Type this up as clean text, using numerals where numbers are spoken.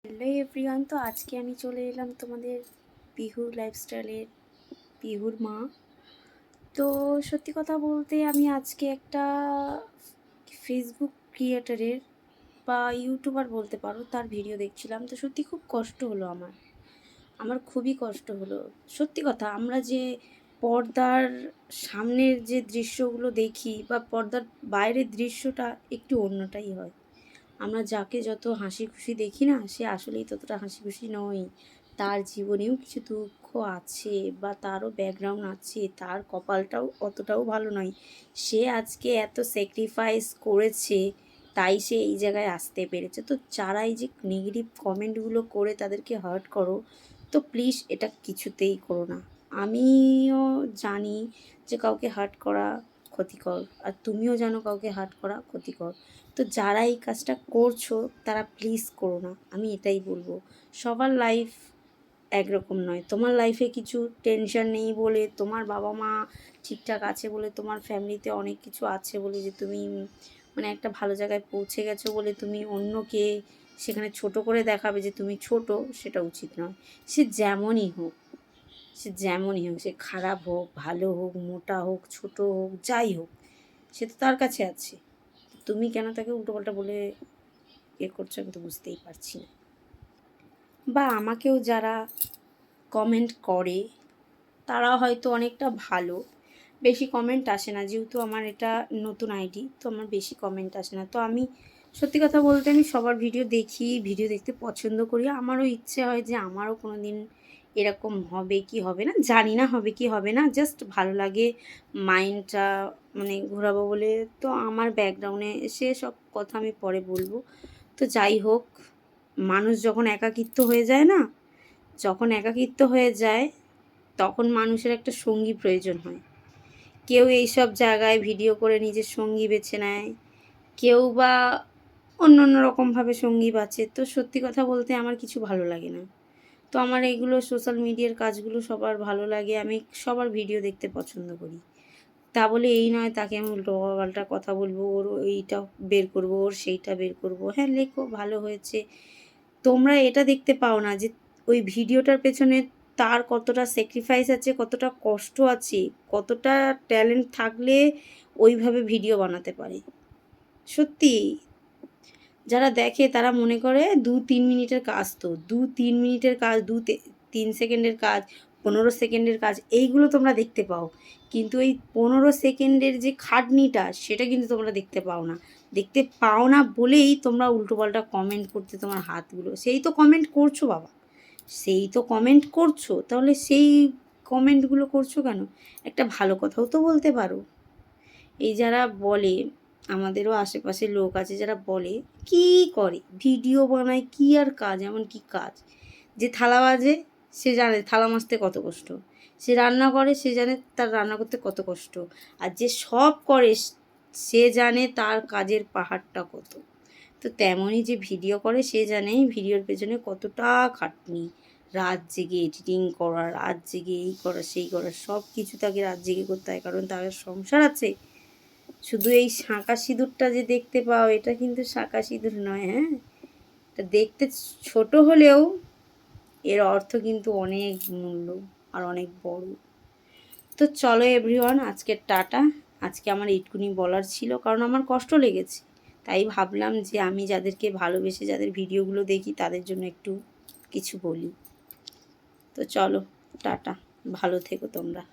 Hello everyone, তো আজকে আমি চলে এলাম তোমাদের পিহুর লাইফস্টাইলের পিহুর মা। তো সত্যি কথা বলতে আমি আজকে একটা ফেসবুক ক্রিয়েটারের বা ইউটিউবার বলতে পারো, তার ভিডিও দেখছিলাম। তো সত্যি খুব কষ্ট হলো আমার খুবই কষ্ট হলো। সত্যি কথা, আমরা যে পর্দার সামনের যে দৃশ্যগুলো দেখি বা পর্দার বাইরের দৃশ্যটা একটু অন্যটাই হয়। আমরা যাকে যত হাসি খুশি দেখি না, সে আসলেই ততটা হাসি খুশি নয়। তার জীবনেও কিছু দুঃখ আছে বা তারও ব্যাকগ্রাউন্ড আছে, তার কপালটাও অতটাও ভালো নয়। সে আজকে এত স্যাক্রিফাইস করেছে, তাই সে এই জায়গায় আসতে পেরেছে। তো যারা এই যে নেগেটিভ কমেন্টগুলো করে তাদেরকে হার্ট করো, তো প্লিজ এটা কিছুতেই করো না। আমিও জানি যে কাউকে হার্ট করা ক্ষতিকর, আর তুমিও জানো কাউকে হার্ট করা ক্ষতিকর। তো যারা এই কাজটা করছো তারা প্লিজ করো না, আমি এটাই বলবো। সবার লাইফ একরকম নয়। তোমার লাইফে কিছু টেনশন নেই বলে, তোমার বাবা মা ঠিকঠাক আছে বলে, তোমার ফ্যামিলিতে অনেক কিছু আছে বলে যে তুমি মানে একটা ভালো জায়গায় পৌঁছে গেছো বলে তুমি অন্যকে সেখানে ছোট করে দেখাবে যে তুমি ছোট, সেটা উচিত নয়। সে যেমনই হোক, সে খারাপ হোক, ভালো হোক, মোটা হোক, ছোট হোক, যাই হোক, সে তো তার কাছে আছে। তুমি কেন তাকে উল্টোপাল্টা বলে করছো, আমি তো বুঝতেই পারছি না। বা আমাকেও যারা কমেন্ট করে তারা হয়তো অনেকটা ভালো, বেশি কমেন্ট আসে না, যেহেতু আমার এটা নতুন আইডি, তো আমার বেশি কমেন্ট আসে না। তো আমি সত্যি কথা বলতে আমি সবার ভিডিও দেখি, ভিডিও দেখতে পছন্দ করি। আমারও ইচ্ছে হয় যে আমারও কোনো দিন এরকম হবে কি হবে না জানি না, হবে কি হবে না, জাস্ট ভালো লাগে মাইন্ডটা মানে ঘোরাবো বলে। তো আমার ব্যাকগ্রাউন্ডে সে সব কথা আমি পরে বলবো। তো যাই হোক, মানুষ যখন একাকিত্ব হয়ে যায় না, তখন মানুষের একটা সঙ্গী প্রয়োজন হয়। কেউ এইসব জায়গায় ভিডিও করে নিজের সঙ্গী বেছে নেয়, কেউ বা অন্য অন্য রকমভাবে সঙ্গী বাঁচে। তো সত্যি কথা বলতে আমার কিছু ভালো লাগে না। তো আমার এইগুলো সোশ্যাল মিডিয়ার কাজগুলো সবার ভালো লাগে, আমি সবার ভিডিও দেখতে পছন্দ করি। তা বলে এই নয় তাকে আমি উল্টোপাল্টা কথা বলবো, ওর এইটা বের করবো, ওর সেইটা বের করবো। হ্যাঁ, লেখো, ভালো হয়েছে। তোমরা এটা দেখতে পাও না যে ওই ভিডিওটার পেছনে তার কতটা স্যাক্রিফাইস আছে, কতটা কষ্ট আছে, কতটা ট্যালেন্ট থাকলে ওইভাবে ভিডিও বানাতে পারে। সত্যি, যারা দেখে তারা মনে করে 2-3 মিনিটের কাজ, তো 2-3 মিনিটের কাজ, 2-3 সেকেন্ডের কাজ, 15 সেকেন্ডের কাজ, এইগুলো তোমরা দেখতে পাও। কিন্তু এই 15 সেকেন্ডের যে খাটনিটা, সেটা কিন্তু তোমরা দেখতে পাও না বলেই তোমরা উল্টোপাল্টা কমেন্ট করতে তোমার হাতগুলো, সেই তো কমেন্ট করছো বাবা, সেই তো কমেন্ট করছো, তাহলে সেই কমেন্টগুলো করছো কেন? একটা ভালো কথাও তো বলতে পারো। এই যারা বলে, আমাদেরও আশেপাশে লোক আছে যারা বলে, কি করে ভিডিও বানায়, কি আর কাজ, এমন কি কাজ? যে থালা বাজে সে জানে থালা মাজতে কত কষ্ট, সে রান্না করে সে জানে তার রান্না করতে কত কষ্ট, আর যে সব করে সে জানে তার কাজের পাহাড়টা কত। তো তেমনই যে ভিডিও করে সে জানে ভিডিওর পেছনে কতটা খাটনি, রাত জেগে এডিটিং করা, রাত জেগে এই করা সেই করা, সব কিছু তাকে রাত জেগে করতে হয়, কারণ তার সংসার আছে। শুধু এই শাঁকা সিঁদুরটা যে দেখতে পাও, এটা কিন্তু শাঁকা সিঁদুর নয়। হ্যাঁ, এটা দেখতে ছোট হলেও এর অর্থ কিন্তু অনেক মূল্য আর অনেক বড়। তো চলো এভরিওয়ান, আজকে টাটা। আজকে আমার এইটুকুনি বলার ছিল, কারণ আমার কষ্ট লেগেছে, তাই ভাবলাম যে আমি যাদেরকে ভালোবেসে যাদের ভিডিওগুলো দেখি তাদের জন্য একটু কিছু বলি। তো চলো টাটা, ভালো থেকো তোমরা।